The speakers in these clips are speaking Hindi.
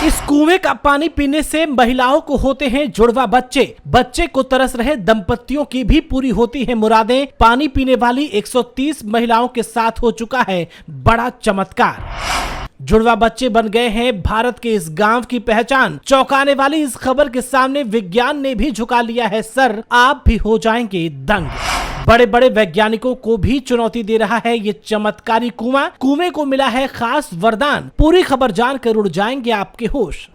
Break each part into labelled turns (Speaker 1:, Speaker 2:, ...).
Speaker 1: इस कुएं का पानी पीने से महिलाओं को होते हैं जुड़वा बच्चे। बच्चे को तरस रहे दंपतियों की भी पूरी होती है मुरादें। पानी पीने वाली 130 महिलाओं के साथ हो चुका है बड़ा चमत्कार। जुड़वा बच्चे बन गए हैं भारत के इस गांव की पहचान। चौंकाने वाली इस खबर के सामने विज्ञान ने भी झुका लिया है सर। आप भी हो जाएंगे दंग। बड़े बड़े वैज्ञानिकों को भी चुनौती दे रहा है ये चमत्कारी कुआं। कुएं को मिला है खास वरदान। पूरी खबर जानकर उड़ जाएंगे आपके होश।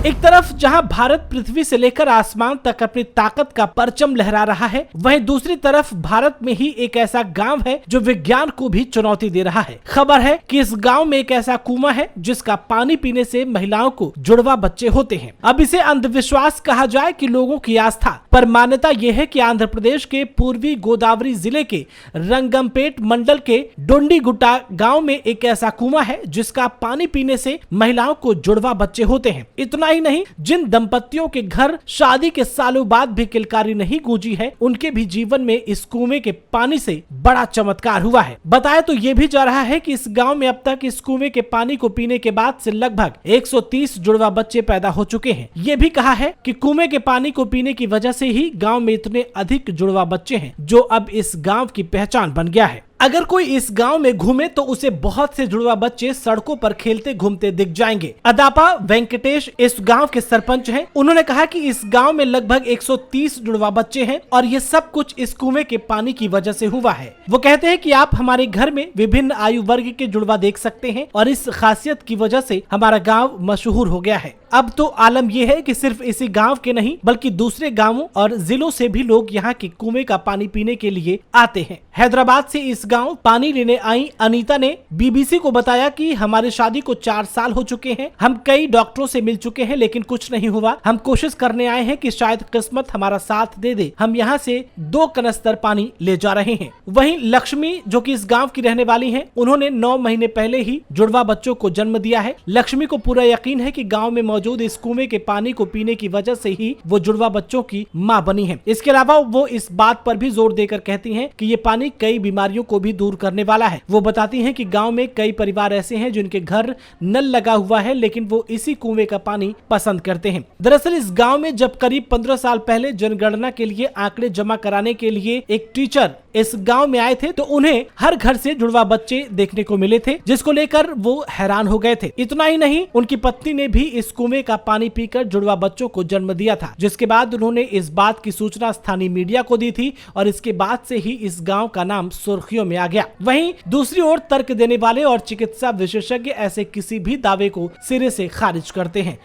Speaker 1: एक तरफ जहां भारत पृथ्वी से लेकर आसमान तक अपनी ताकत का परचम लहरा रहा है, वहीं दूसरी तरफ भारत में ही एक ऐसा गांव है जो विज्ञान को भी चुनौती दे रहा है। खबर है कि इस गांव में एक ऐसा कुआं है जिसका पानी पीने से महिलाओं को जुड़वा बच्चे होते हैं। अब इसे अंधविश्वास कहा जाए कि लोगों की आस्था, पर मान्यता यह है कि आंध्र प्रदेश के पूर्वी गोदावरी जिले के रंगमपेट मंडल के डोंडीगुट्टा गाँव में एक ऐसा कुआं है जिसका पानी पीने से महिलाओं को जुड़वा बच्चे होते हैं। इतना ही नहीं, जिन दंपतियों के घर शादी के सालों बाद भी किलकारी नहीं गूंजी है, उनके भी जीवन में इस कुएं के पानी से बड़ा चमत्कार हुआ है। बताया तो ये भी जा रहा है कि इस गांव में अब तक इस कुएं के पानी को पीने के बाद से लगभग 130 जुड़वा बच्चे पैदा हो चुके हैं। ये भी कहा है कि कुएं के पानी को पीने की वजह से ही गांव में इतने अधिक जुड़वा बच्चे हैं, जो अब इस गांव की पहचान बन गया है। अगर कोई इस गांव में घूमे तो उसे बहुत से जुड़वा बच्चे सड़कों पर खेलते घूमते दिख जाएंगे। अदापा वेंकटेश इस गांव के सरपंच हैं। उन्होंने कहा कि इस गांव में लगभग 130 जुड़वा बच्चे हैं और ये सब कुछ इस कुएं के पानी की वजह से हुआ है। वो कहते हैं कि आप हमारे घर में विभिन्न आयु वर्ग के जुड़वा देख सकते हैं और इस खासियत की वजह से हमारा गाँव मशहूर हो गया है। अब तो आलम यह है कि सिर्फ इसी गांव के नहीं बल्कि दूसरे गांवों और जिलों से भी लोग यहाँ के कुएं का पानी पीने के लिए आते हैं। हैदराबाद से इस गांव पानी लेने आई अनीता ने बीबीसी को बताया कि हमारी शादी को 4 साल हो चुके हैं। हम कई डॉक्टरों से मिल चुके हैं लेकिन कुछ नहीं हुआ। हम कोशिश करने आए हैं कि शायद किस्मत हमारा साथ दे दे। हम यहाँ से 2 कनस्तर पानी ले जा रहे हैं। वहीं लक्ष्मी जो कि इस गाँव की रहने वाली है, उन्होंने 9 महीने पहले ही जुड़वा बच्चों को जन्म दिया है। लक्ष्मी को पूरा यकीन है कि गाँव में मौजूद इस कुएं के पानी को पीने की वजह से ही वो जुड़वा बच्चों की मां बनी है। इसके अलावा वो इस बात पर भी जोर देकर कहती हैं कि ये पानी कई बीमारियों को भी दूर करने वाला है। वो बताती हैं कि गांव में कई परिवार ऐसे हैं जिनके घर नल लगा हुआ है लेकिन वो इसी कुएं का पानी पसंद करते हैं। दरअसल इस गांव में जब करीब 15 साल पहले जनगणना के लिए आंकड़े जमा कराने के लिए एक टीचर इस गांव में आए थे तो उन्हें हर घर से जुड़वा बच्चे देखने को मिले थे, जिसको लेकर वो हैरान हो गए थे। इतना ही नहीं, उनकी पत्नी ने भी इस कुएं का पानी पीकर जुड़वा बच्चों को जन्म दिया था, जिसके बाद उन्होंने इस बात की सूचना स्थानीय मीडिया को दी थी और इसके बाद से ही इस गांव का नाम सुर्खियों में आ गया। वहीं दूसरी ओर तर्क देने वाले और चिकित्सा विशेषज्ञ ऐसे किसी भी दावे को सिरे से खारिज करते हैं।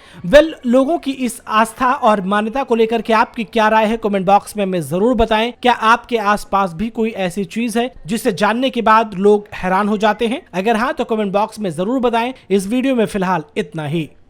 Speaker 1: लोगों की इस आस्था और मान्यता को लेकर के आपकी क्या राय है, कमेंट बॉक्स में हमें जरूर बताएं। क्या आपके आसपास भी कोई ऐसी चीज है जिसे जानने के बाद लोग हैरान हो जाते हैं? अगर हाँ तो कमेंट बॉक्स में जरूर बताएं। इस वीडियो में फिलहाल इतना ही।